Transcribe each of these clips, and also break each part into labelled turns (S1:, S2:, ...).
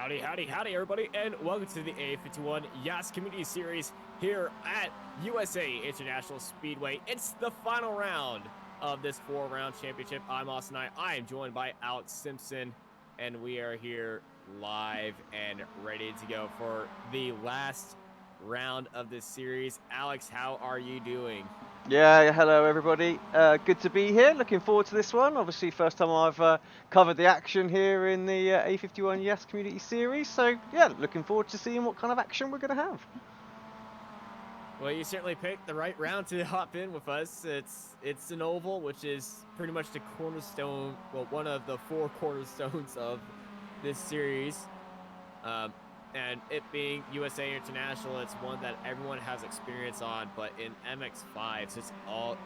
S1: Howdy, howdy, howdy, everybody, and welcome to the A51 YAS Community Series here at USA International Speedway. It's the final round of this 4-round championship. I'm Austin. I am joined by Alex Simpson, and we are here live and ready to go for the last round of this series. Alex, how are you doing?
S2: Yeah, hello everybody. Good to be here. Looking forward to this one. Obviously, first time I've covered the action here in the A51 YAS Community Series. So yeah, looking forward to seeing what kind of action we're going to have.
S1: Well, you certainly picked the right round to hop in with us. It's an oval, which is pretty much the cornerstone, well, one of the 4 cornerstones of this series. And it being USA International, it's one that everyone has experience on. But in MX5,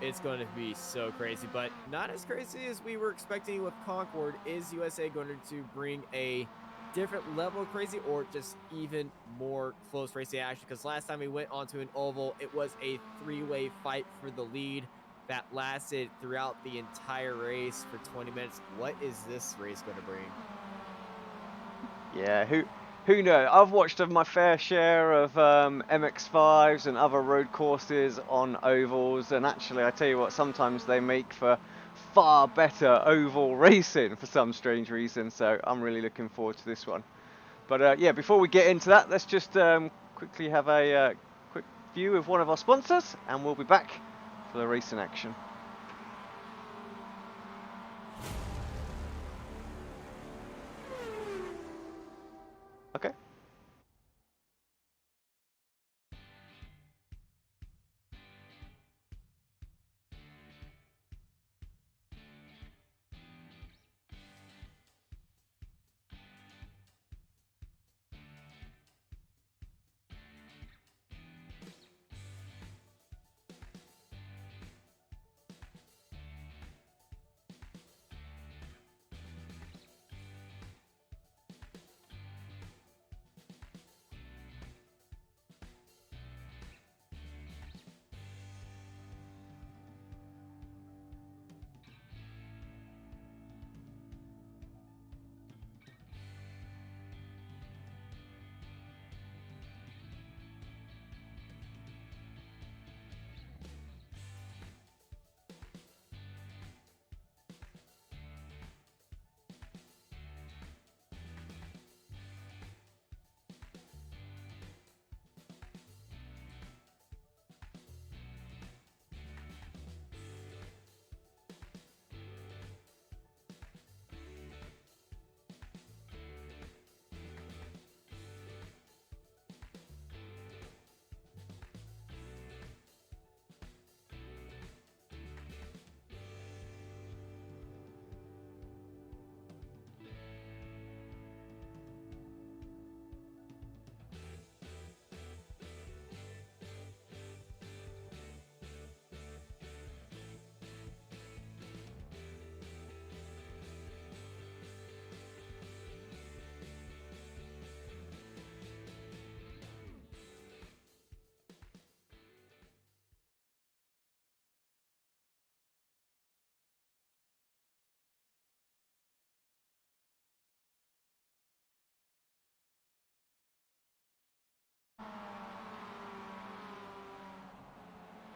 S1: it's going to be so crazy, but not as crazy as we were expecting with Concord. Is USA going to bring a different level of crazy, or just even more close racing action? Because last time we went onto an oval, it was a 3-way fight for the lead that lasted throughout the entire race for 20 minutes. What is this race going to bring?
S2: Yeah, who knows? I've watched my fair share of MX5s and other road courses on ovals, and actually, I tell you what, sometimes they make for far better oval racing for some strange reason. So I'm really looking forward to this one. But yeah, before we get into that, let's just quickly have a quick view of one of our sponsors, and we'll be back for the race in action. Okay.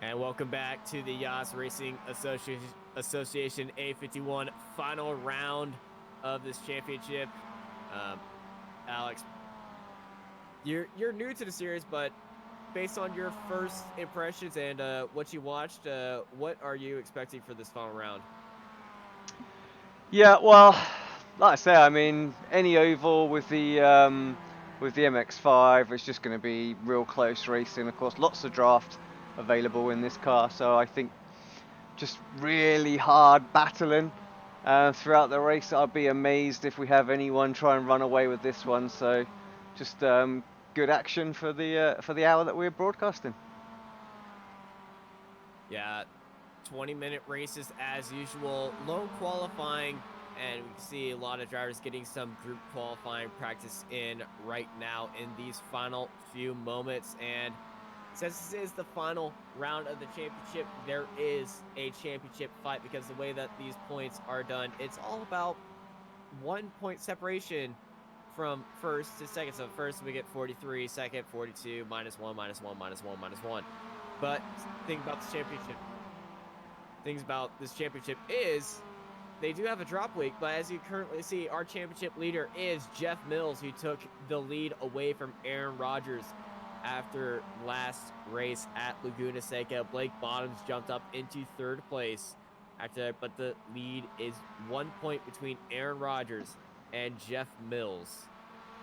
S1: And welcome back to the YAS Racing Association A51 final round of this championship. Alex, you're new to the series, but based on your first impressions and what you watched, what are you expecting for this final round?
S2: Yeah, well, like I say, I mean, any oval with the MX5 is just going to be real close racing. Of course, lots of draft available in this car, so I think just really hard battling throughout the race. I'd be amazed if we have anyone try and run away with this one. So, just good action for the hour that we're broadcasting.
S1: Yeah, 20-minute races as usual, lone qualifying, and we can see a lot of drivers getting some group qualifying practice in right now in these final few moments. And since this is the final round of the championship, there is a championship fight, because the way that these points are done, it's all about 1 point separation from first to second. So first we get 43, second 42, -1, -1, -1, -1. But things about this championship is they do have a drop week, but as you currently see, our championship leader is Jeff Mills, who took the lead away from Aaron Rodgers after last race at Laguna Seca. Blake Bottoms jumped up into third place after, but the lead is 1 point between Aaron Rodgers and Jeff Mills.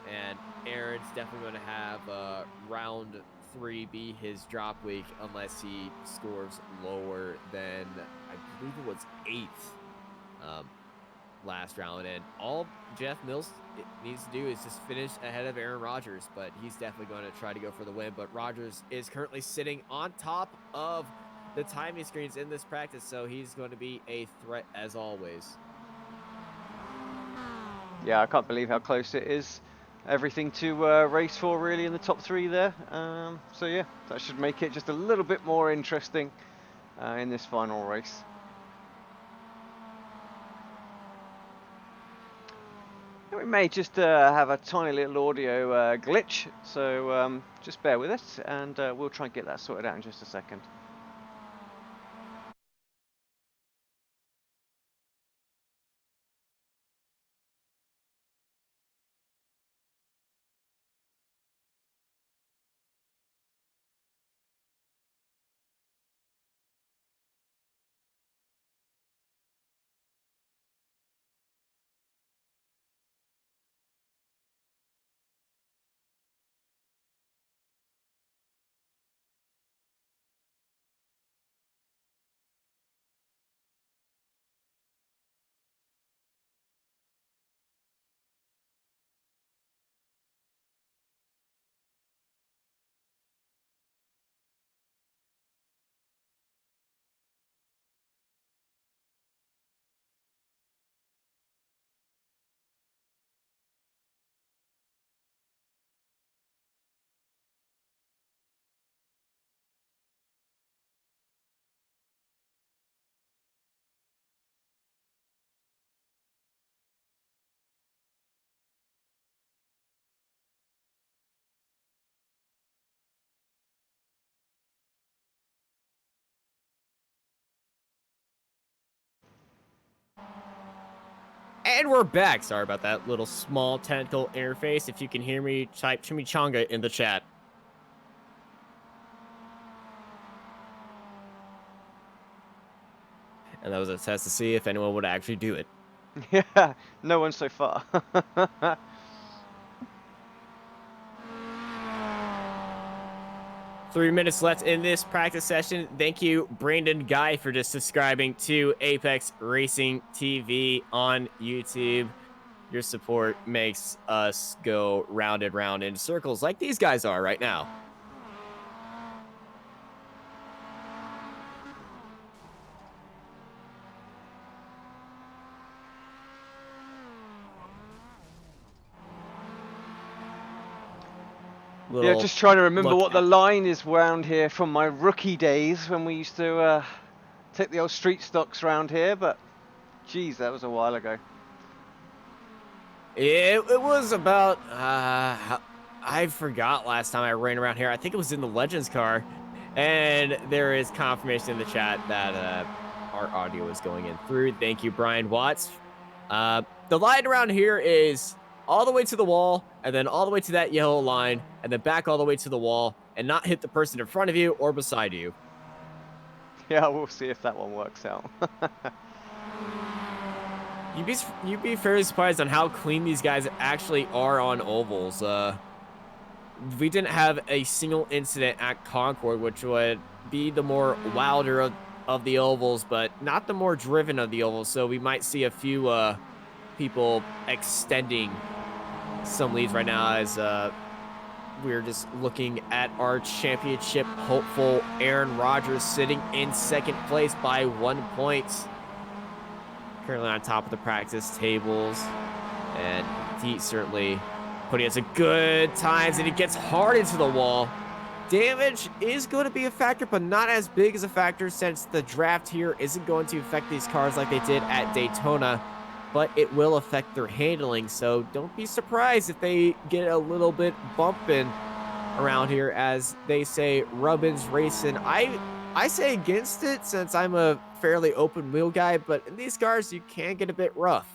S1: And Aaron's definitely going to have round 3 be his drop week unless he scores lower than, I believe it was 8th last round. And all Jeff Mills needs to do is just finish ahead of Aaron Rodgers, but he's definitely going to try to go for the win. But Rodgers is currently sitting on top of the timing screens in this practice, so he's going to be a threat as always.
S2: Yeah, I can't believe how close it is. Everything to race for really in the top 3 there. So yeah, that should make it just a little bit more interesting in this final race. We may just have a tiny little audio glitch, so just bear with us, and we'll try and get that sorted out in just a second.
S1: And we're back. Sorry about that little small technical interface. If you can hear me, type chimichanga in the chat. And that was a test to see if anyone would actually do it.
S2: Yeah, no one so far.
S1: 3 minutes left in this practice session. Thank you, Brandon Guy, for just subscribing to Apex Racing TV on YouTube. Your support makes us go round and round in circles like these guys are right now.
S2: Yeah, just trying to remember what the line is round here from my rookie days when we used to take the old street stocks round here, but geez, that was a while ago.
S1: It was about, I forgot last time I ran around here. I think it was in the Legends car, and there is confirmation in the chat that our audio is going in through. Thank you, Brian Watts. The line around here is all the way to the wall, and then all the way to that yellow line, and then back all the way to the wall, and not hit the person in front of you or beside you.
S2: Yeah, we'll see if that one works out.
S1: You'd be fairly surprised on how clean these guys actually are on ovals. We didn't have a single incident at Concord, which would be the more wilder of the ovals, but not the more driven of the ovals. So we might see a few people extending some leads right now as we're just looking at our championship hopeful Aaron Rodgers sitting in second place by 1 point. Currently on top of the practice tables, and he certainly putting us at good times, and he gets hard into the wall. Damage is going to be a factor, but not as big as a factor since the draft here isn't going to affect these cars like they did at Daytona. but it will affect their handling. So don't be surprised if they get a little bit bumping around here, as they say, rubbins racing. I say against it since I'm a fairly open wheel guy, but in these cars, you can get a bit rough.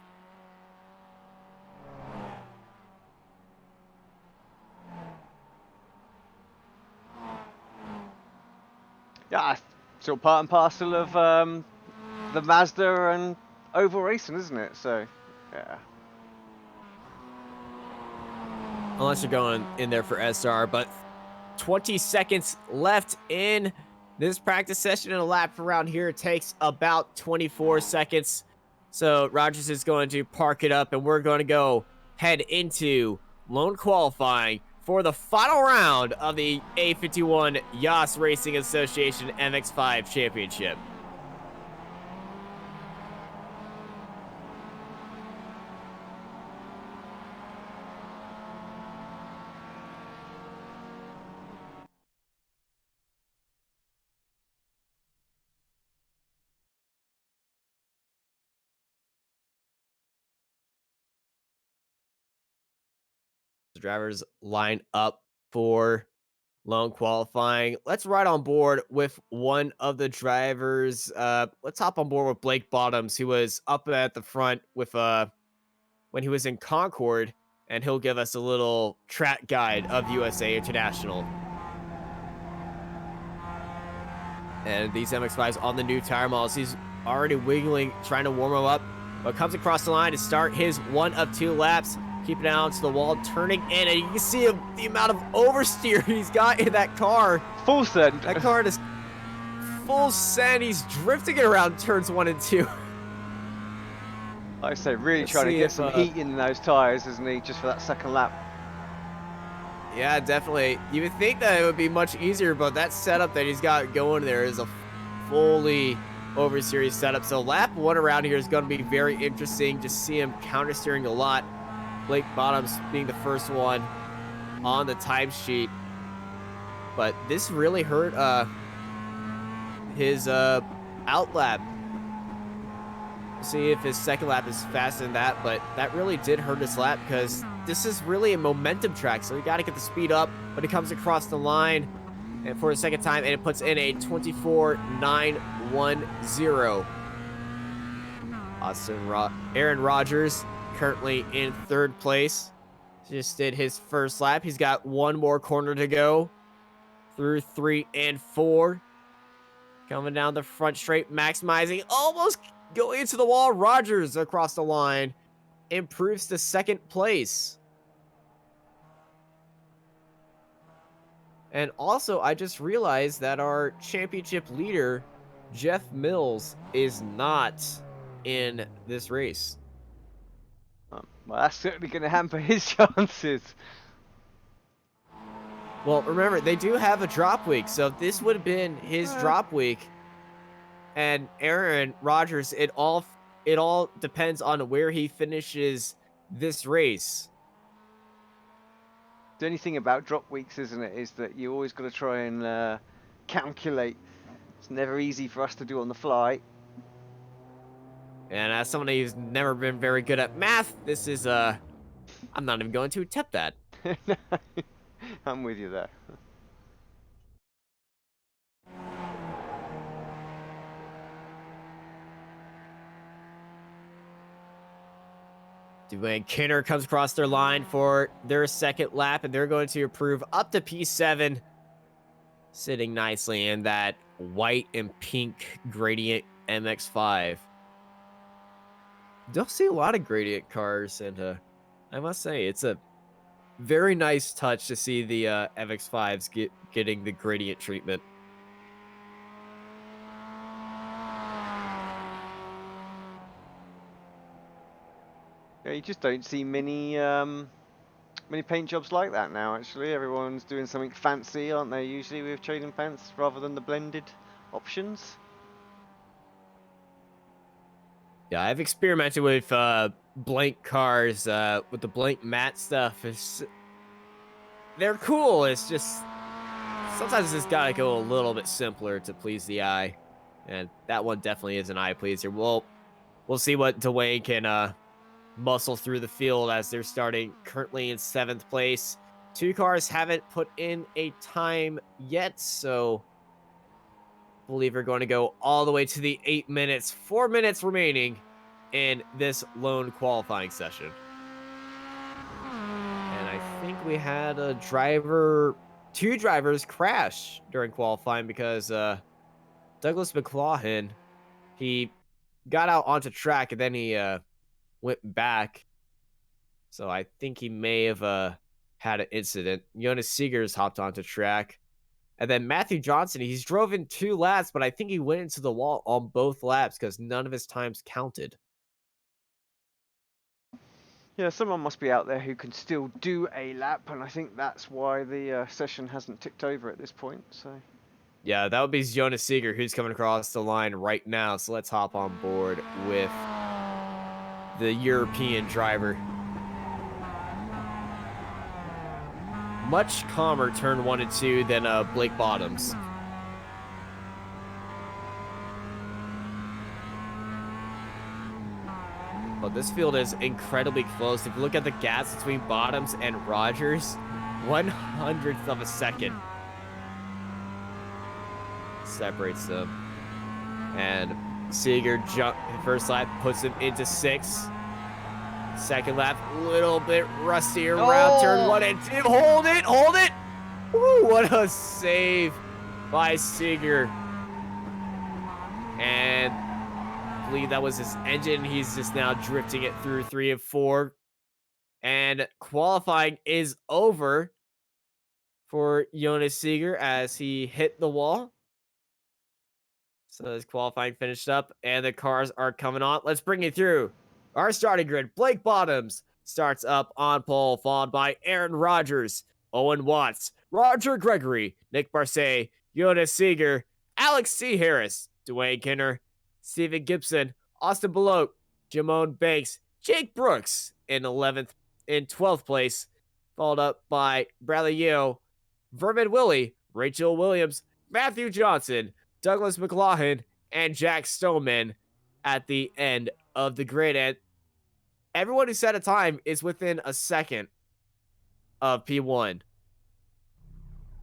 S2: Yeah, it's all part and parcel of the Mazda and oval racing, isn't it? So, yeah.
S1: Unless you're going in there for SR, but 20 seconds left in this practice session, and a lap around here takes about 24 seconds. So Rogers is going to park it up, and we're going to go head into lone qualifying for the final round of the A51 YAS Racing Association MX5 Championship. The drivers line up for lone qualifying. Let's ride on board with one of the drivers. Let's hop on board with Blake Bottoms, who was up at the front with when he was in Concord, and he'll give us a little track guide of USA International. And these MX-5s on the new tire models, he's already wiggling, trying to warm him up, but comes across the line to start his 1 of 2 laps. Keep it down to the wall, turning in, and you can see the amount of oversteer he's got in that car.
S2: Full send.
S1: That car is full send. He's drifting it around turns 1 and 2.
S2: Like I say, really trying to get some heat in those tyres, isn't he, just for that second lap?
S1: Yeah, definitely. You would think that it would be much easier, but that setup that he's got going there is a fully over-series setup. So lap 1 around here is going to be very interesting. Just see him counter-steering a lot. Blake Bottoms being the first one on the timesheet. But this really hurt his out lap. See if his second lap is faster than that, but that really did hurt his lap because this is really a momentum track, so you got to get the speed up, but it comes across the line and for a second time, and it puts in a 24.910. Aaron Rodgers currently in 3rd place. Just did his first lap. He's got 1 more corner to go through 3 and 4. Coming down the front straight, maximizing, almost going into the wall. Rodgers across the line improves to 2nd place. And also, I just realized that our championship leader, Jeff Mills, is not in this race.
S2: Well, that's certainly going to hamper his chances.
S1: Well, remember, they do have a drop week, so if this would have been his drop week, and Aaron Rodgers, it all depends on where he finishes this race.
S2: The only thing about drop weeks, isn't it, is that you always got to try and calculate. It's never easy for us to do on the fly.
S1: And as somebody who's never been very good at math, this is I'm not even going to attempt that.
S2: I'm with you there.
S1: Dwayne Kinner comes across their line for their 2nd lap, and they're going to improve up to P7, sitting nicely in that white and pink gradient MX-5. Don't see a lot of gradient cars, and I must say, it's a very nice touch to see the MX-5s getting the gradient treatment.
S2: Yeah, you just don't see many paint jobs like that now, actually. Everyone's doing something fancy, aren't they, usually, with trading pants rather than the blended options?
S1: Yeah, I've experimented with blank cars, with the blank matte stuff. They're cool, it's just sometimes it's gotta go a little bit simpler to please the eye. And that one definitely is an eye pleaser. We'll see what Dwayne can muscle through the field as they're starting currently in 7th place. 2 cars haven't put in a time yet, so I believe we're going to go all the way to the 8 minutes. 4 minutes remaining in this lone qualifying session. And I think we had a driver, 2 drivers crash during qualifying because Douglas McLaughlin, he got out onto track and then he went back. So I think he may have had an incident. Jonas Seegers hopped onto track. And then Matthew Johnson, he's drove in 2 laps, but I think he went into the wall on both laps because none of his times counted.
S2: Yeah, someone must be out there who can still do a lap, and I think that's why the session hasn't ticked over at this point. So
S1: Yeah, that would be Jonas Seeger, who's coming across the line right now. So let's hop on board with the European driver. Much calmer turn 1 and 2 than Blake Bottoms. But this field is incredibly close. If you look at the gaps between Bottoms and Rogers, 1/100th of a second separates them. And Seeger first lap puts him into 6th. Second lap, little bit rustier around turn 1 and 2. Hold it, hold it. Woo, what a save by Seeger. And I believe that was his engine. He's just now drifting it through 3 and 4. And qualifying is over for Jonas Seeger as he hit the wall. So his qualifying finished up and the cars are coming on. Let's bring it through. Our starting grid, Blake Bottoms starts up on pole, followed by Aaron Rodgers, Owen Watts, Roger Gregory, Nick Barcet, Jonas Seeger, Alex C. Harris, Dwayne Kinner, Steven Gibson, Austin Belote, Jamone Banks, Jake Brooks in 12th place, followed up by Bradley Yeo, Vermin Willie, Rachel Williams, Matthew Johnson, Douglas McLaughlin, and Jack Stoneman at the end of the grid. And everyone who set a time is within a second of P1.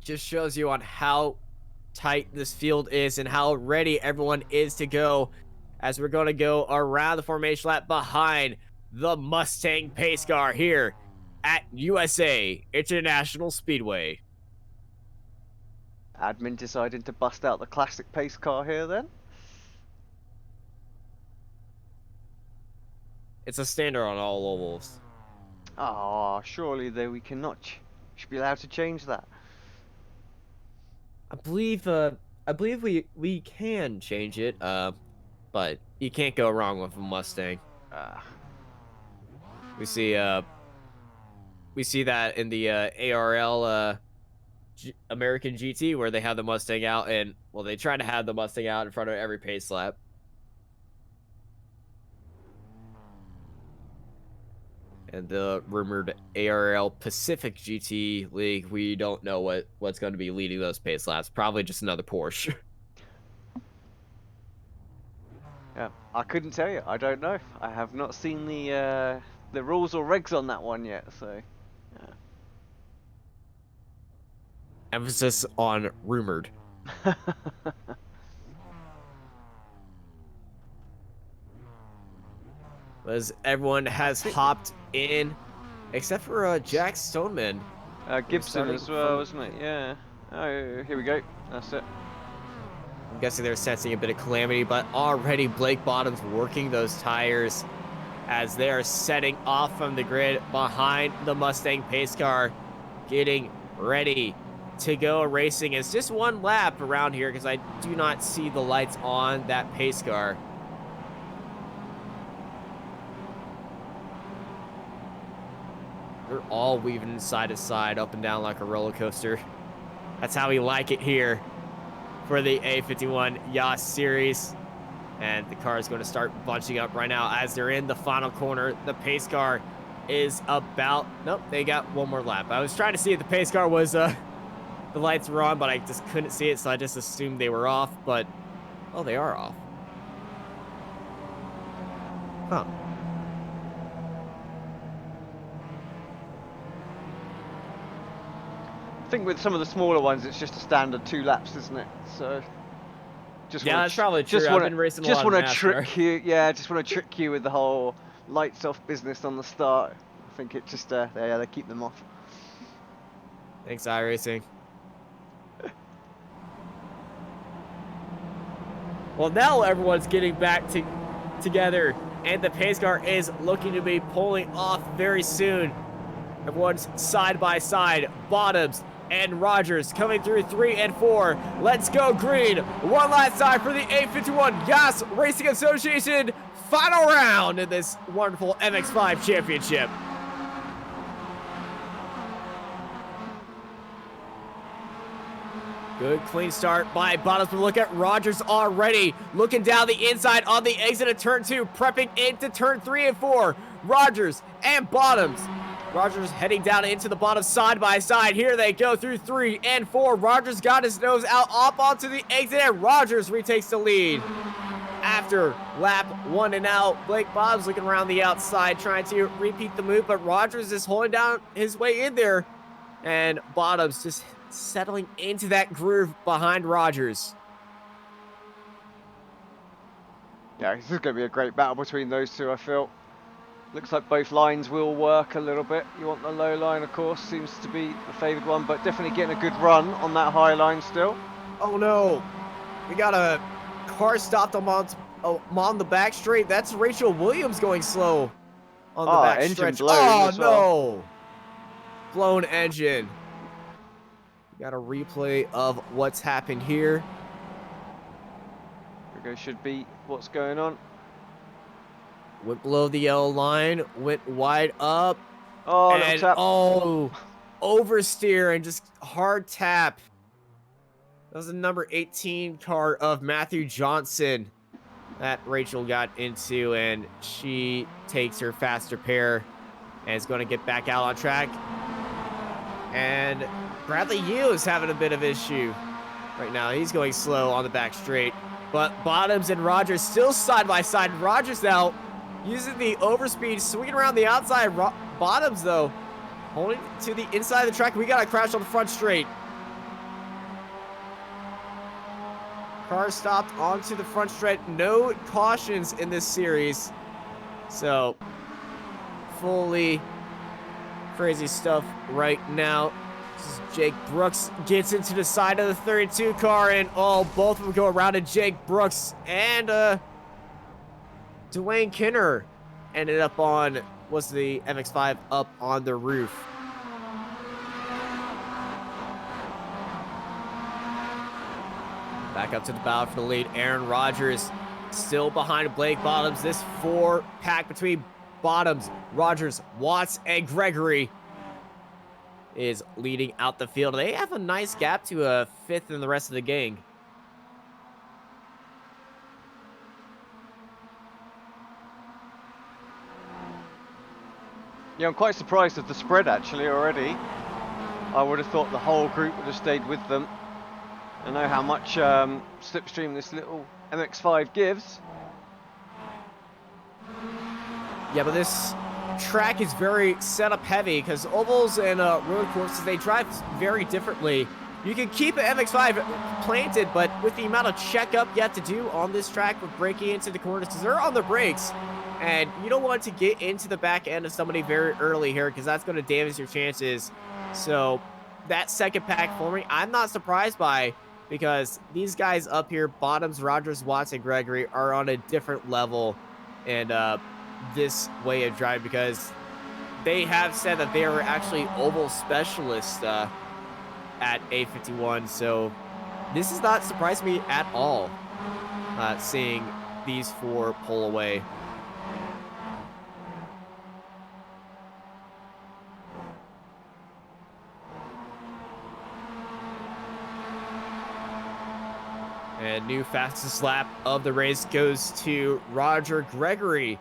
S1: Just shows you on how tight this field is and how ready everyone is to go as we're going to go around the formation lap behind the Mustang pace car here at USA International Speedway.
S2: admin deciding to bust out the classic pace car here then.
S1: It's a standard on all ovals.
S2: Ah, surely though we cannot should be allowed to change that.
S1: I believe we can change it, but you can't go wrong with a Mustang. We see that in the ARL American GT where they have the Mustang out, and well, they try to have the Mustang out in front of every pace lap. And the rumored ARL Pacific GT League, we don't know what's going to be leading those pace laps. Probably just another Porsche.
S2: Yeah, I couldn't tell you. I don't know. I have not seen the rules or regs on that one yet. So, yeah.
S1: Emphasis on rumored. As everyone has hopped in, except for Jack Stoneman.
S2: Gibson as well, wasn't it? Yeah. Oh, here we go. That's it.
S1: I'm guessing they're sensing a bit of calamity, but already Blake Bottoms working those tires as they are setting off from the grid behind the Mustang pace car, getting ready to go racing. It's just one lap around here because I do not see the lights on that pace car. They're all weaving side to side, up and down like a roller coaster. That's how we like it here for the A51 YAS Series. And the car is going to start bunching up right now as they're in the final corner. The pace car is about... Nope, they got one more lap. I was trying to see if the pace car was... the lights were on, but I just couldn't see it, so I just assumed they were off. But, oh, they are off. Huh.
S2: think with some of the smaller ones, it's just a standard 2 laps, isn't it? So just
S1: Yeah, that's probably true. I've been racing a lot of NASCAR.
S2: Trick you, yeah, just want to trick you with the whole lights off business on the start. I think it just they keep them off.
S1: Thanks, iRacing. Well, now everyone's getting back together, and the pace car is looking to be pulling off very soon. Everyone's side by side. Bottoms and Rogers coming through 3 and 4. Let's go green. One last time for the A51 YAS Racing Association final round in this wonderful MX-5 championship. Good clean start by Bottoms, but look at Rogers already looking down the inside on the exit of turn 2, prepping into turn 3 and 4. Rogers and Bottoms. Rogers heading down into the bottom side by side. Here they go through 3 and 4. Rogers got his nose out up onto the exit, and Rogers retakes the lead. After lap 1 and out, Blake Bottoms looking around the outside, trying to repeat the move, but Rogers is holding down his way in there, and Bottoms just settling into that groove behind Rogers.
S2: Yeah, this is going to be a great battle between those two, I feel. Looks like both lines will work a little bit. You want the low line, of course, seems to be the favoured one, but definitely getting a good run on that high line still.
S1: Oh no, we got a car stopped on the back straight. That's Rachel Williams going slow on the back stretch. Oh no, blown engine. We got a replay of what's happened here.
S2: Here should be what's going on.
S1: Went below the yellow line, went wide up.
S2: Oh,
S1: and
S2: tap.
S1: Oh, oversteer and just hard tap. That was the number 18 car of Matthew Johnson that Rachel got into, and she takes her faster pair and is going to get back out on track. And Bradley Yu is having a bit of issue right now. He's going slow on the back straight, but Bottoms and Rogers still side by side. Rogers now using the overspeed, swinging around the outside. Bottoms, though, holding to the inside of the track. We got a crash on the front straight. Car stopped onto the front straight. No cautions in this series. So, fully crazy stuff right now. This is Jake Brooks gets into the side of the 32 car, and both of them go around, and Jake Brooks and Dwayne Kinner ended up on, was the MX-5 up on the roof. Back up to the bow for the lead. Aaron Rogers still behind Blake Bottoms. This 4-pack between Bottoms, Rogers, Watts, and Gregory is leading out the field. They have a nice gap to a 5th in the rest of the gang.
S2: Yeah, I'm quite surprised at the spread actually already. I would have thought the whole group would have stayed with them. I know how much slipstream this little MX-5 gives.
S1: Yeah, but this track is very setup heavy because ovals and road courses, they drive very differently. You can keep an MX-5 planted, but with the amount of checkup you have to do on this track with braking into the corners, because they're on the brakes, and you don't want to get into the back end of somebody very early here because that's going to damage your chances. So that second pack for me, I'm not surprised by, because these guys up here, Bottoms, Rogers, Watts, and Gregory, are on a different level and this way of driving, because they have said that they are actually oval specialists at A51. So this is not surprising me at all, seeing these 4 pull away. And new fastest lap of the race goes to Roger Gregory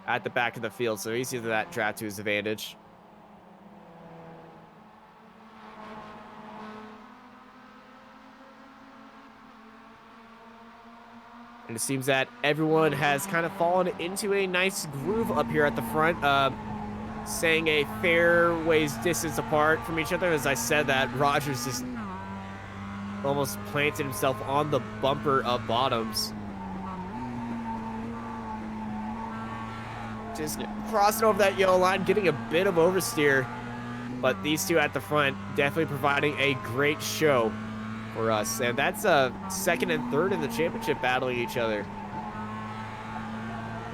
S1: at the back of the field. So he's using that draft to his advantage. And it seems that everyone has kind of fallen into a nice groove up here at the front. staying a fair ways distance apart from each other. As I said that, Rogers just almost planted himself on the bumper of Bottoms. Just crossing over that yellow line, getting a bit of oversteer. But these two at the front definitely providing a great show for us. And that's second and third in the championship battling each other.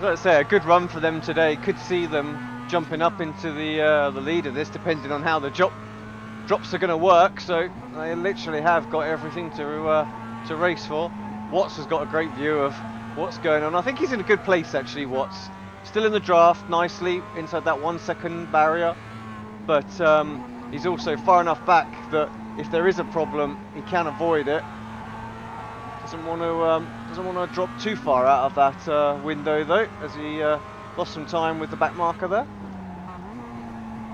S2: Let's say a good run for them today. Could see them jumping up into the lead of this, depending on how the drops are going to work. So they literally have got everything to race for. Watts has got a great view of what's going on. I think he's in a good place actually. Watts still in the draft nicely inside that 1 second barrier, but he's also far enough back that if there is a problem, he can avoid it. Doesn't want to drop too far out of that window though, as he lost some time with the back marker there.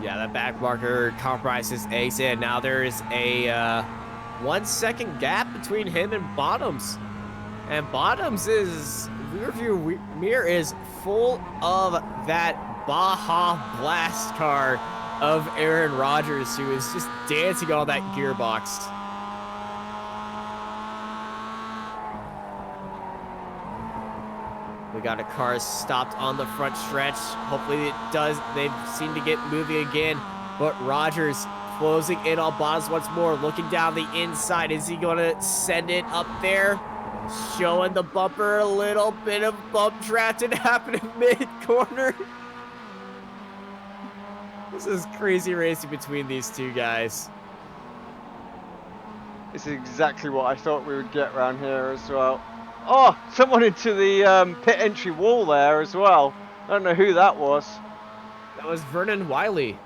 S1: Yeah, that back marker compromises Ace in. Now there is a 1 second gap between him and Bottoms. And Bottoms' rear view mirror is full of that Baja Blast car of Aaron Rodgers, who is just dancing on that gearbox. We got a car stopped on the front stretch. Hopefully it does. They seem to get moving again. But Rodgers closing in on Bottoms once more. Looking down the inside. Is he going to send it up there? Showing the bumper. A little bit of bump drafting happening mid-corner. This is crazy racing between these two guys.
S2: This is exactly what I thought we would get around here as well. Oh, someone into the pit entry wall there as well. I don't know who that was.
S1: That was Vernon Wiley.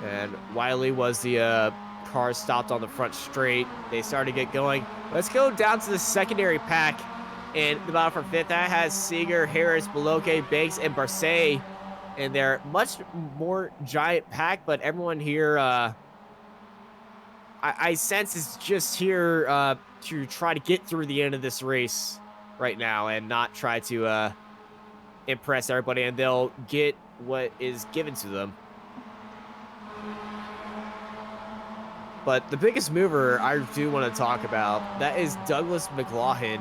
S1: And Wiley was the car stopped on the front straight. They started to get going. Let's go down to the secondary pack. And the battle for fifth, that has Seeger, Harris, Beloke, Banks, and Barcet. And they're much more giant pack, but everyone here, I sense is just here to try to get through the end of this race right now and not try to impress everybody, and they'll get what is given to them. But the biggest mover I do want to talk about, that is Douglas McLaughlin,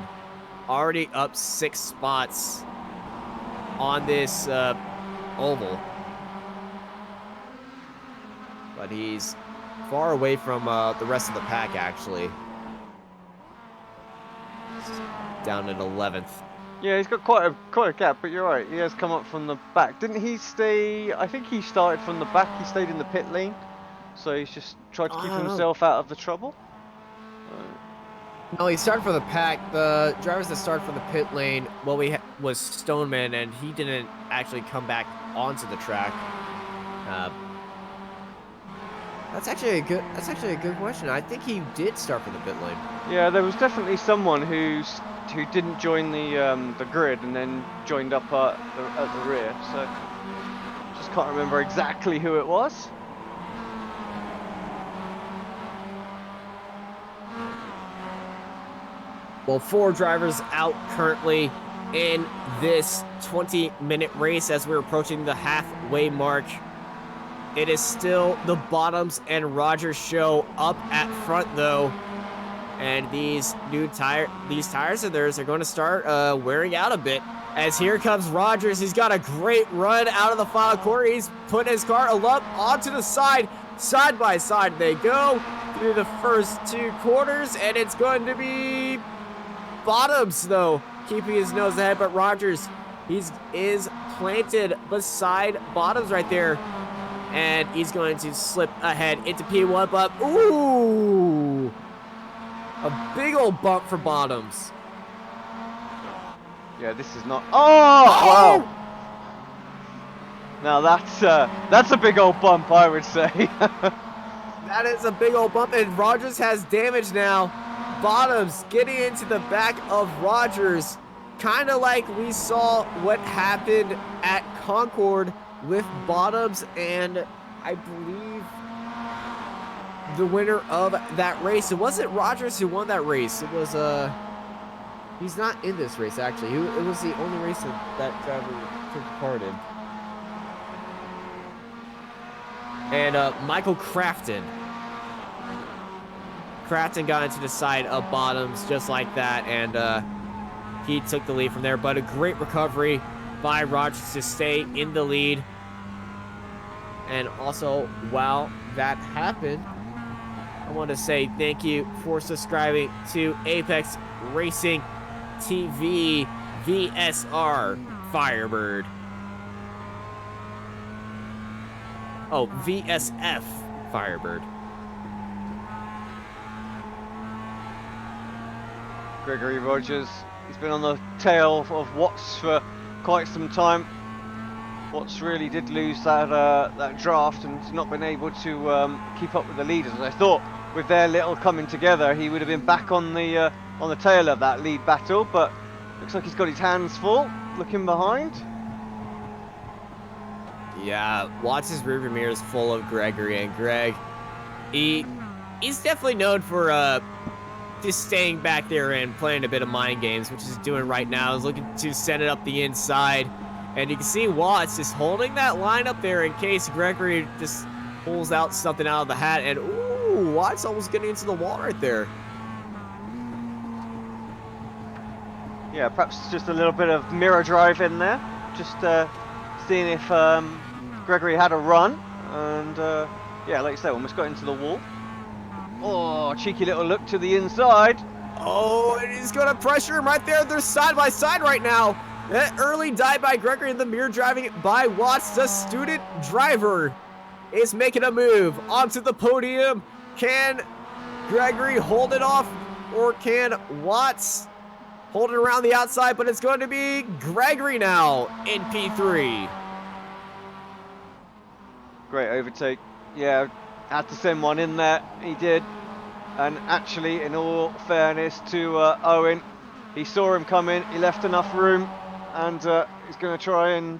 S1: already up 6 spots on this oval. But he's far away from the rest of the pack, actually. Down at 11th.
S2: Yeah, he's got quite a gap, but you're right. He has come up from the back. Didn't he stay? I think he started from the back. He stayed in the pit lane, so he's just tried to keep himself out of the trouble.
S1: No, he started from the pack. The drivers that started from the pit lane, well, was Stoneman, and he didn't actually come back onto the track. That's actually a good question. I think he did start from the pit lane.
S2: Yeah, there was definitely someone who didn't join the grid and then joined up at the rear. So just can't remember exactly who it was.
S1: Well, 4 drivers out currently in this 20-minute race as we're approaching the halfway mark. It is still the Bottoms and Rogers show up at front, though. And these tires of theirs are going to start wearing out a bit. As here comes Rogers. He's got a great run out of the final corner. He's putting his car up onto the side. Side by side they go through the first 2 quarters. And it's going to be Bottoms, though, keeping his nose ahead. But Rogers, is planted beside Bottoms right there. And he's going to slip ahead into P1, but ooh! A big old bump for Bottoms.
S2: Yeah, this is not... Oh! Wow! Now that's a big old bump, I would say.
S1: That is a big old bump, and Rogers has damage now. Bottoms getting into the back of Rogers, kind of like we saw what happened at Concord with Bottoms and I believe the winner of that race. It wasn't Rogers who won that race. It was He's not in this race, actually. It was the only race that driver took part in. And Michael Crafton. Crafton got into the side of bottoms just like that, and he took the lead from there. But a great recovery by Rogers to stay in the lead. And also, while that happened, I want to say thank you for subscribing to Apex Racing TV VSR Firebird. Oh, VSF Firebird.
S2: Gregory Rogers, he's been on the tail of Watts for quite some time. Watts really did lose that draft and not been able to keep up with the leaders. I thought with their little coming together, he would have been back on the tail of that lead battle, but looks like he's got his hands full, looking behind.
S1: Yeah, Watts' rearview mirror is full of Gregory, and Greg, he's definitely known for just staying back there and playing a bit of mind games, which he's doing right now. He's looking to send it up the inside. And you can see Watts just holding that line up there in case Gregory just pulls out something out of the hat. And, ooh, Watts almost getting into the wall right there.
S2: Yeah, perhaps just a little bit of mirror drive in there. Just seeing if Gregory had a run. And, yeah, like you say, almost got into the wall. Oh, cheeky little look to the inside.
S1: Oh, and he's going to pressure him right there. They're side by side right now. That early dive by Gregory and the mirror driving by Watts, the student driver, is making a move onto the podium. Can Gregory hold it off, or can Watts hold it around the outside? But it's going to be Gregory now in P3.
S2: Great overtake. Yeah, had to send one in there. He did. And actually, in all fairness to Owen, he saw him coming. He left enough room. And he's going to try and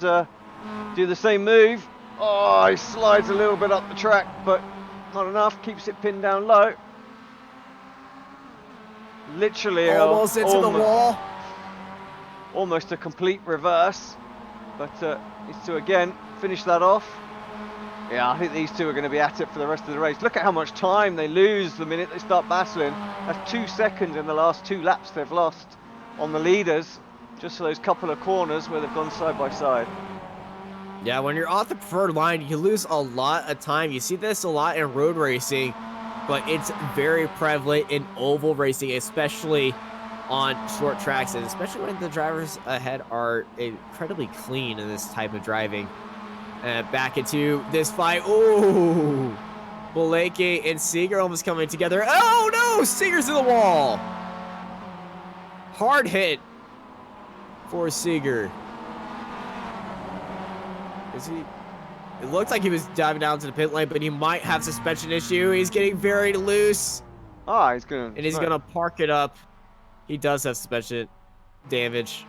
S2: do the same move. Oh, he slides a little bit up the track, but not enough. Keeps it pinned down low. Literally
S1: almost into the wall.
S2: Almost a complete reverse. But he's to again finish that off. Yeah, I think these two are going to be at it for the rest of the race. Look at how much time they lose the minute they start battling. That's 2 seconds in the last 2 laps they've lost on the leaders. Just for those couple of corners where they've gone side by side.
S1: Yeah, when you're off the preferred line, you lose a lot of time. You see this a lot in road racing, but it's very prevalent in oval racing, especially on short tracks, and especially when the drivers ahead are incredibly clean in this type of driving. Back into this fight. Ooh! Baleke and Seeger almost coming together. Oh, no! Seeger's in the wall! Hard hit for Seeger. Is he? It looked like he was diving down to the pit lane, but he might have suspension issue. He's getting very loose.
S2: Ah, he's gonna.
S1: And he's gonna park it up. He does have suspension damage.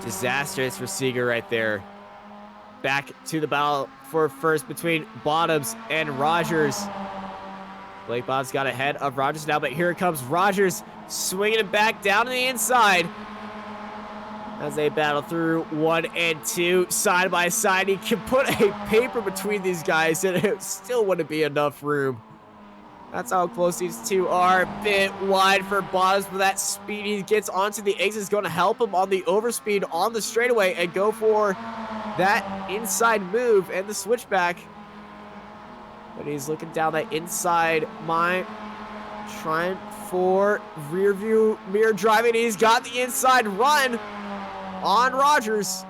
S1: Disastrous for Seeger right there. Back to the battle for first between Bottoms and Rogers. Blake Bottoms got ahead of Rogers now, but here comes Rogers swinging it back down to the inside as they battle through 1 and 2 side by side. He can put a paper between these guys and it still wouldn't be enough room. That's how close these two are. A bit wide for Bottoms, but that speed he gets onto the exit is going to help him on the overspeed on the straightaway and go for that inside move and the switchback. But he's looking down that inside mine, trying for rear view mirror driving. He's got the inside run on Rogers.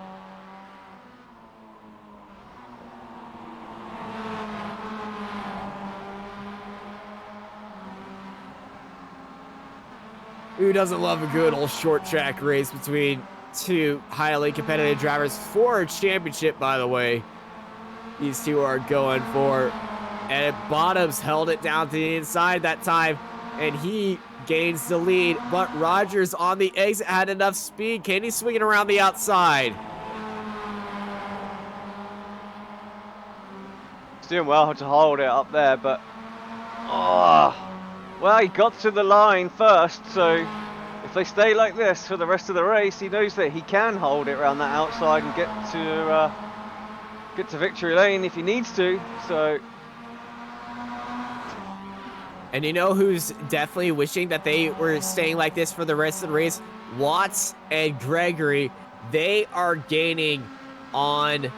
S1: Who doesn't love a good old short track race between two highly competitive drivers for a championship, by the way? These two are going for. And Bottoms held it down to the inside that time, and he gains the lead. But Rogers on the exit had enough speed. Can he swing it around the outside?
S2: He's doing well to hold it up there, but Well, he got to the line first, so if they stay like this for the rest of the race, he knows that he can hold it around that outside and get to victory lane if he needs to. So,
S1: and you know who's definitely wishing that they were staying like this for the rest of the race? Watts and Gregory. They are gaining on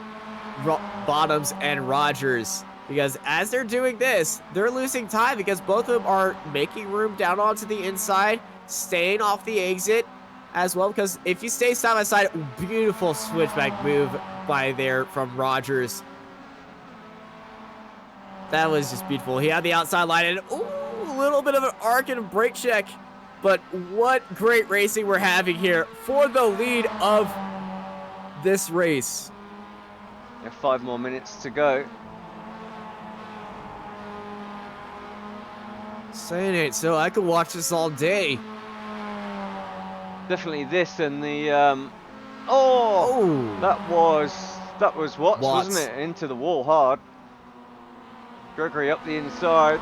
S1: Bottoms and Rogers, because as they're doing this, they're losing time because both of them are making room down onto the inside, staying off the exit as well, because if you stay side by side, beautiful switchback move by there from Rogers. That was just beautiful. He had the outside line and ooh, a little bit of an arc and brake check, but what great racing we're having here for the lead of this race.
S2: yeah, 5 more minutes to go.
S1: Saying it, so I could watch this all day.
S2: Definitely this and the that was Watts, wasn't it? Into the wall hard. Gregory up the inside.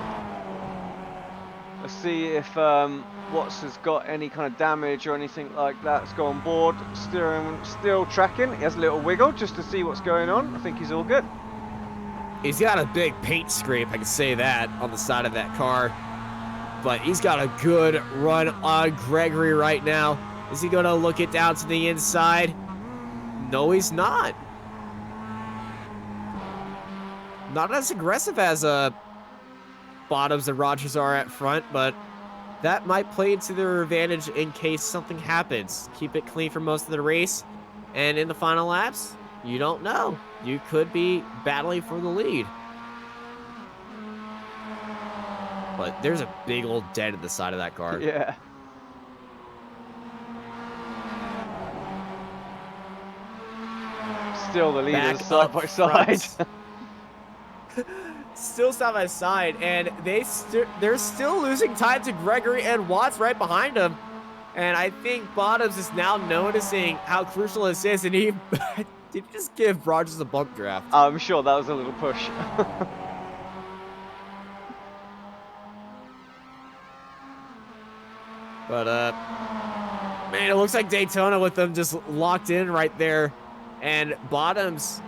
S2: Let's see if Watts has got any kind of damage or anything like that. Let's go on board. Steering still tracking. He has a little wiggle just to see what's going on. I think he's all good.
S1: He's got a big paint scrape, I can say that, on the side of that car. But he's got a good run on Gregory right now. Is he going to look it down to the inside? No, he's not. Not as aggressive as Bottoms and Rogers are at front, but that might play into their advantage in case something happens. Keep it clean for most of the race, and in the final laps, you don't know. You could be battling for the lead. But there's a big old dent in the side of that car.
S2: Yeah. Still the leaders side by side.
S1: Still side by side, and they're still losing time to Gregory and Watts right behind him. And I think Bottoms is now noticing how crucial this is, and he did he just give Rogers a bump draft?
S2: I'm sure that was a little push.
S1: But man, it looks like Daytona with them just locked in right there. And Bottoms,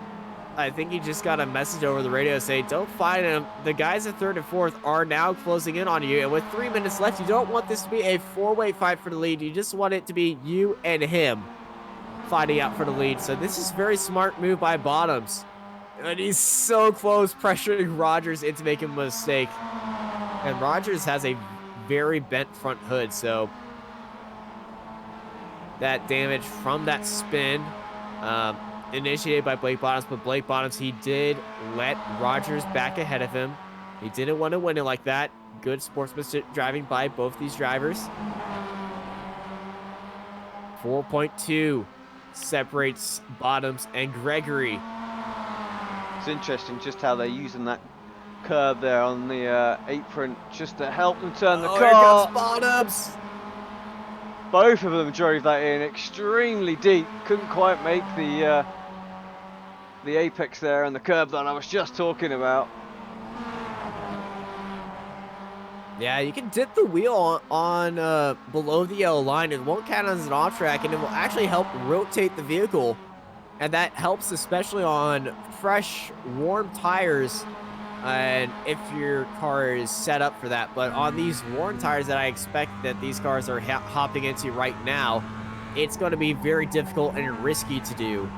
S1: I think he just got a message over the radio saying, don't fight him. The guys at 3rd and 4th are now closing in on you. And with 3 minutes left, you don't want this to be a 4-way fight for the lead. You just want it to be you and him fighting out for the lead. So this is a very smart move by Bottoms. And he's so close, pressuring Rogers into making a mistake. And Rogers has a very bent front hood, so that damage from that spin initiated by Blake Bottoms, but Blake Bottoms, he did let Rogers back ahead of him. He didn't want to win it like that. Good sportsmanship driving by both these drivers. 4.2 separates Bottoms and Gregory.
S2: It's interesting just how they're using that curb there on the apron just to help them turn the car.
S1: Here comes Bottoms.
S2: Both of them drove that in extremely deep. Couldn't quite make the apex there and the curb that I was just talking about.
S1: Yeah, you can dip the wheel on below the yellow line. It won't count as an off track, and it will actually help rotate the vehicle. And that helps especially on fresh, warm tires. And if your car is set up for that. But on these worn tires that I expect that these cars are hopping into right now, it's going to be very difficult and risky to do.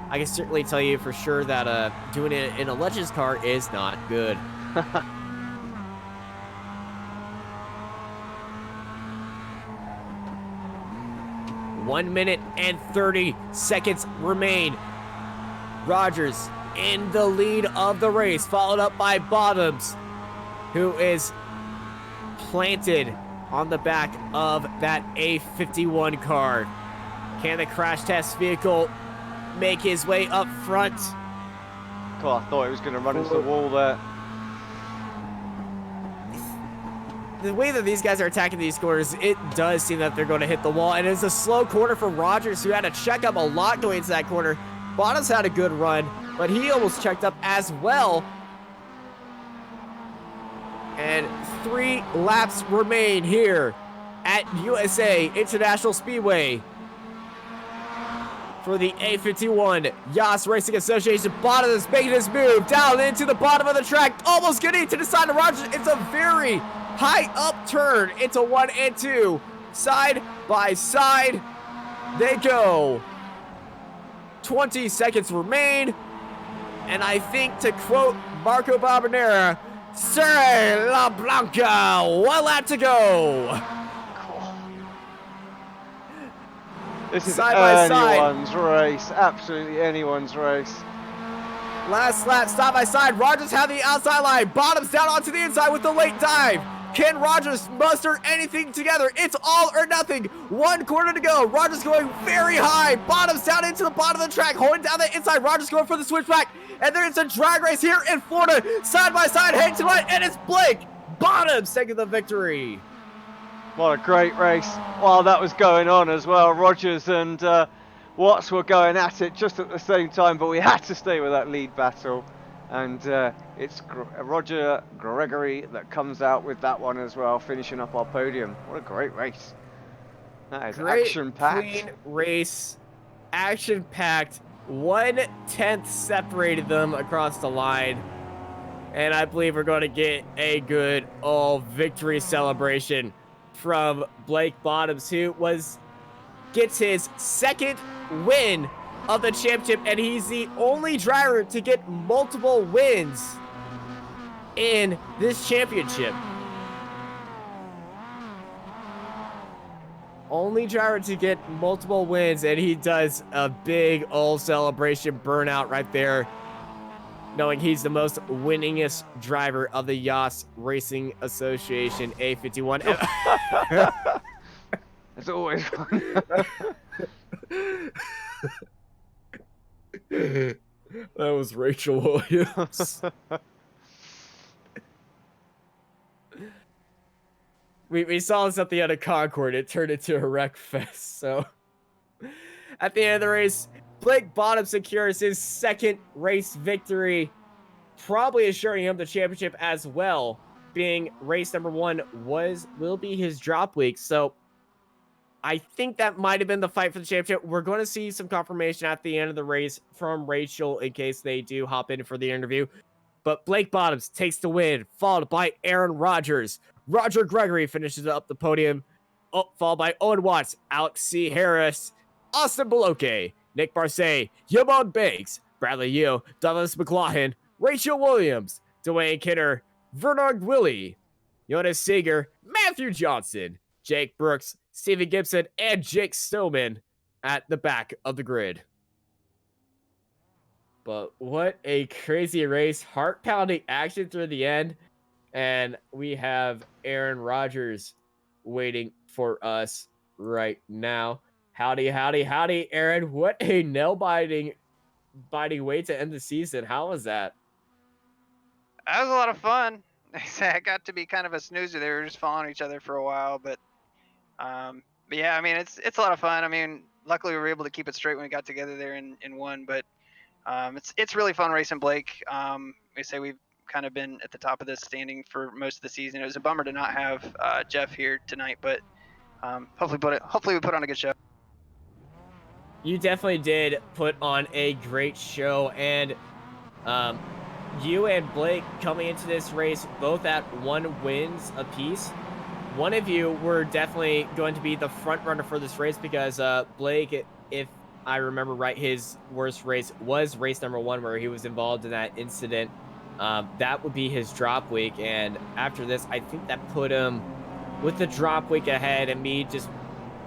S1: I can certainly tell you for sure that doing it in a Legends car is not good. 1 minute and 30 seconds remain. Rogers in the lead of the race, followed up by Bottoms, who is planted on the back of that A51 car. Can the crash test vehicle make his way up front?
S2: God, I thought he was going to run into the wall there.
S1: The way that these guys are attacking these corners, it does seem that they're going to hit the wall. And it's a slow corner for Rogers, who had to check up a lot going into that corner. Bottoms had a good run, but he almost checked up as well. And 3 laps remain here at USA International Speedway for the A51 YAS Racing Association. Bottom is making his move down into the bottom of the track, almost getting to the side of Rogers. It's a very high up turn into 1 and 2. Side by side they go. 20 seconds remain. And I think, to quote Marco Barbanera, Sere La Blanca, 1 lap to go.
S2: This is
S1: side by
S2: anyone's race, absolutely anyone's race.
S1: Last lap, side by side. Rogers have the outside line. Bottoms down onto the inside with the late dive. Can Rogers muster anything together? It's all or nothing. 1 corner to go. Rogers going very high. Bottoms down into the bottom of the track, holding down the inside. Rogers going for the switchback. And then it's a drag race here in Florida. Side by side, heading to right, and it's Blake Bottoms taking the victory.
S2: What a great race. While that was going on as well, Rogers and Watts were going at it just at the same time, but we had to stay with that lead battle. And it's Roger Gregory that comes out with that one as well, finishing up our podium. What a great race. That is action-packed.
S1: Clean race, action-packed. 1/10 separated them across the line. And I believe we're going to get a good victory celebration from Blake Bottoms, who gets his 2nd win of the championship, and he's the only driver to get multiple wins in this championship. Only driver to get multiple wins, and he does a big old celebration burnout right there, knowing he's the most winningest driver of the YAS Racing Association A51.
S2: It's always fun.
S1: That was Rachel Williams. we saw this at the end of Concord. It turned into a wreck fest. So at the end of the race, Blake Bottoms secures his 2nd race victory, probably assuring him the championship as well, being race number 1 will be his drop week. So I think that might have been the fight for the championship. We're going to see some confirmation at the end of the race from Rachel in case they do hop in for the interview. But Blake Bottoms takes the win, followed by Aaron Rodgers. Roger Gregory finishes up the podium, followed by Owen Watts, Alex C. Harris, Austin Baloke, Nick Barcet, Yamon Banks, Bradley Yeo, Douglas McLaughlin, Rachel Williams, Dwayne Kidder, Vernard Willie, Jonas Seeger, Matthew Johnson, Jake Brooks, Steven Gibson, and Jake Stillman at the back of the grid. But what a crazy race. Heart-pounding action through the end. And we have Aaron Rodgers waiting for us right now. Howdy, howdy, howdy, Aaron. What a nail-biting way to end the season. How was that?
S3: That was a lot of fun. I got to be kind of a snoozer. They were just following each other for a while, but yeah, I mean, it's a lot of fun. I mean, luckily we were able to keep it straight when we got together there in one, but it's really fun racing Blake. We say we've kind of been at the top of this standing for most of the season. It was a bummer to not have Jeff here tonight, but hopefully we put on a good show.
S1: You definitely did put on a great show, and you and Blake coming into this race both at 1 wins apiece. One of you were definitely going to be the front runner for this race because Blake, if I remember right, his worst race was race number 1 where he was involved in that incident. That would be his drop week, and after this, I think that put him with the drop week ahead and me just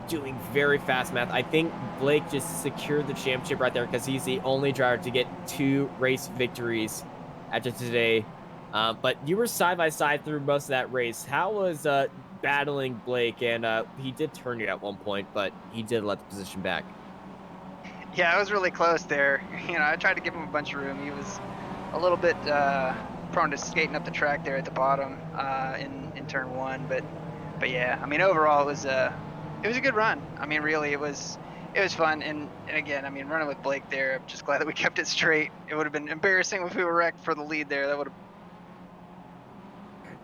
S1: doing very fast math. I think Blake just secured the championship right there because he's the only driver to get 2 race victories after today. But you were side by side through most of that race. How was battling Blake? And he did turn you at one point, but he did let the position back.
S3: Yeah, I was really close there. I tried to give him a bunch of room. He was a little bit prone to skating up the track there at the bottom in turn 1, but yeah, I mean, overall it was a good run. I mean, really, it was fun, and again, I mean, running with Blake there, I'm just glad that we kept it straight. It would have been embarrassing if we were wrecked for the lead there. That would have.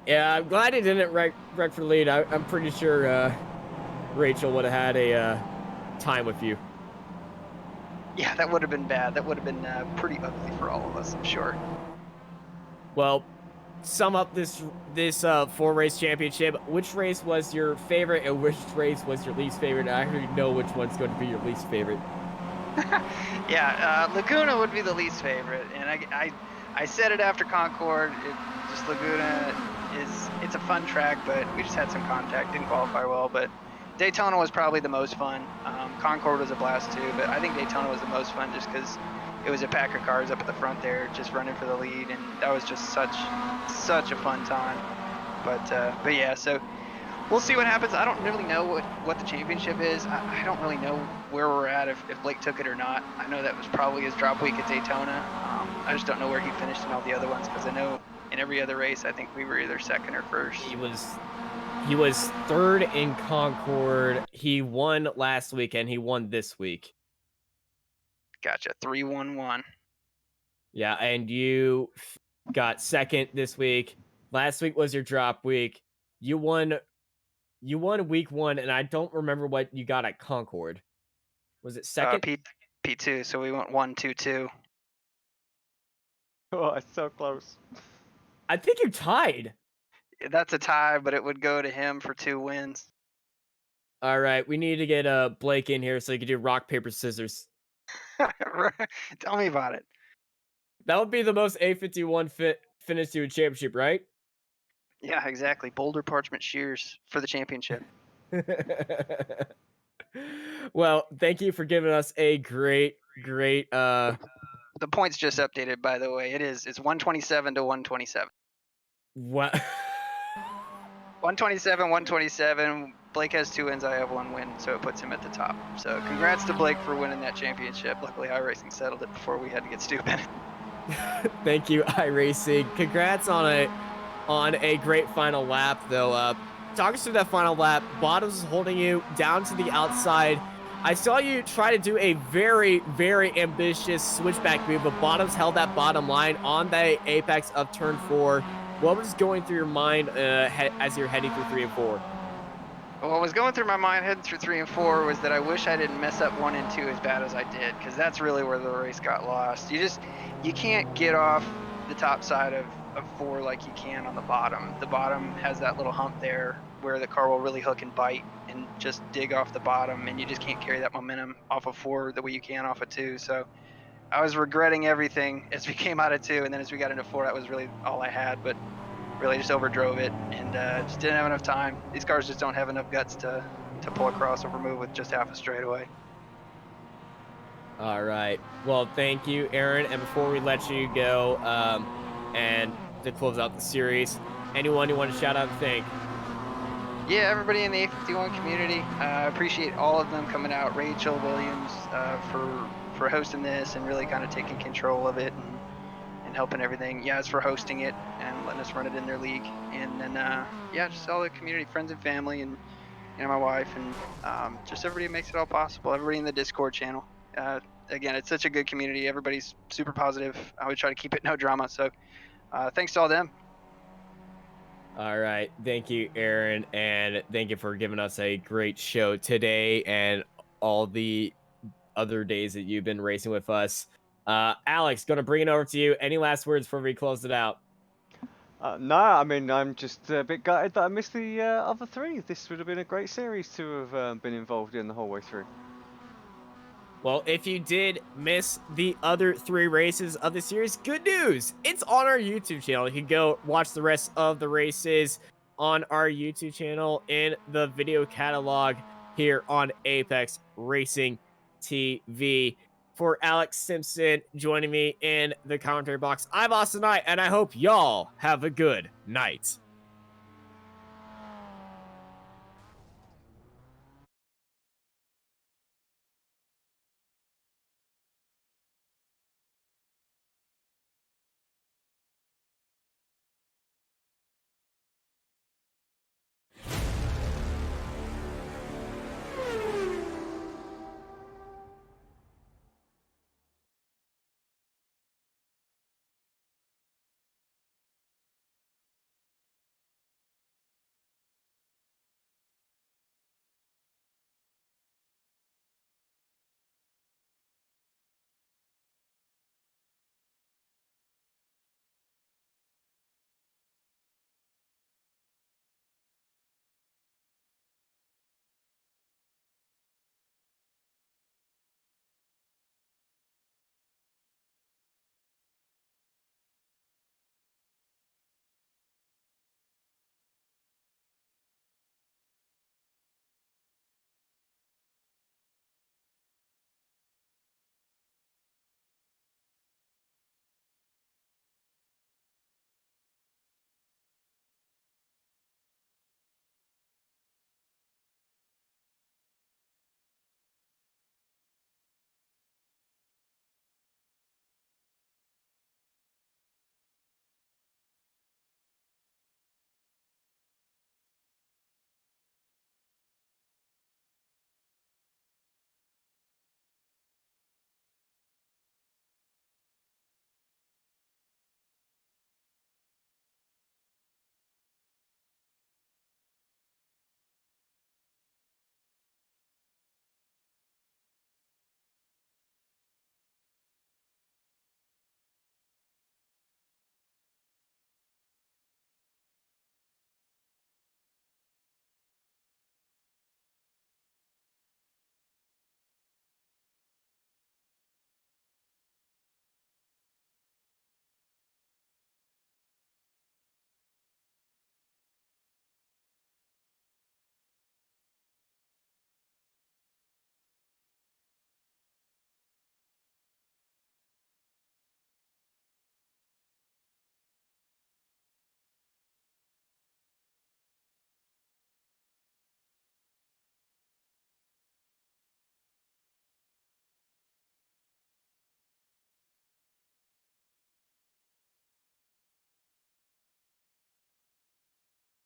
S1: Yeah, I'm glad he didn't wreck for the lead. I'm pretty sure Rachel would have had a time with you.
S3: Yeah, that would have been bad. That would have been pretty ugly for all of us, I'm sure.
S1: Well, sum up this 4-race championship. Which race was your favorite and which race was your least favorite? I already know which one's going to be your least favorite.
S3: Yeah, Laguna would be the least favorite, and I said it after Concord. Just Laguna it's a fun track, but we just had some contact, didn't qualify well. But Daytona was probably the most fun. Concord was a blast too, but I think Daytona was the most fun just because it was a pack of cars up at the front there, just running for the lead, and that was just such a fun time. But yeah, so we'll see what happens. I don't really know what the championship is. I don't really know where we're at if Blake took it or not. I know that was probably his drop week at Daytona. I just don't know where he finished in all the other ones because I know in every other race I think we were either second or first.
S1: He was third in Concord. He won last week and he won this week.
S3: Gotcha. 3-1-1.
S1: Yeah, and you got second this week. Last week was your drop week. You won week 1, and I don't remember what you got at Concord. Was it second?
S3: P2, so we went 1-2-2.
S2: Oh, it's so close.
S1: I think you tied.
S3: That's a tie, but it would go to him for 2 wins.
S1: All right, we need to get Blake in here so he can do rock, paper, scissors.
S3: Tell me about it.
S1: That would be the most A51 finish to a championship, right?
S3: Yeah, exactly. Boulder Parchment Shears for the championship.
S1: Well, thank you for giving us a great
S3: The points just updated, by the way. It's 127 to 127.
S1: what
S3: 127, 127. Blake has 2 wins. I have 1 win, so it puts him at the top. So congrats to Blake for winning that championship. Luckily, iRacing settled it before we had to get stupid.
S1: Thank you, iRacing. Congrats on a great final lap, though. Talk us through that final lap. Bottoms is holding you down to the outside. I saw you try to do a very, very ambitious switchback move, but Bottoms held that bottom line on the apex of turn 4. What was going through your mind as you're heading through 3 and 4?
S3: What was going through my mind heading through 3 and 4 was that I wish I didn't mess up 1 and 2 as bad as I did, because that's really where the race got lost. You can't get off the top side of 4 like you can on the bottom. The bottom has that little hump there where the car will really hook and bite and just dig off the bottom, and you just can't carry that momentum off of 4 the way you can off of 2. So I was regretting everything as we came out of 2, and then as we got into 4, that was really all I had, but really just overdrove it and just didn't have enough time. These cars just don't have enough guts to pull a crossover move with just half a straightaway.
S1: All right. Well, thank you, Aaron. And before we let you go, and to close out the series, anyone you want to shout out and thank?
S3: Yeah, everybody in the A51 community. I appreciate all of them coming out. Rachel Williams for hosting this and really kind of taking control of it and helping everything. YAS for hosting it and letting us run it in their league. And then, yeah, just all the community, friends and family, and my wife, and just everybody who makes it all possible. Everybody in the Discord channel. Again, it's such a good community. Everybody's super positive. I would try to keep it no drama. So thanks to all them.
S1: All right. Thank you, Aaron. And thank you for giving us a great show today and all the other days that you've been racing with us. Alex, going to bring it over to you. Any last words before we close it out?
S2: No, I mean, I'm just a bit gutted that I missed the other 3. This would have been a great series to have been involved in the whole way through.
S1: Well, if you did miss the other 3 races of the series, good news! It's on our YouTube channel. You can go watch the rest of the races on our YouTube channel in the video catalog here on Apex Racing TV. For Alex Simpson joining me in the commentary box, I'm Austin Knight, and I hope y'all have a good night.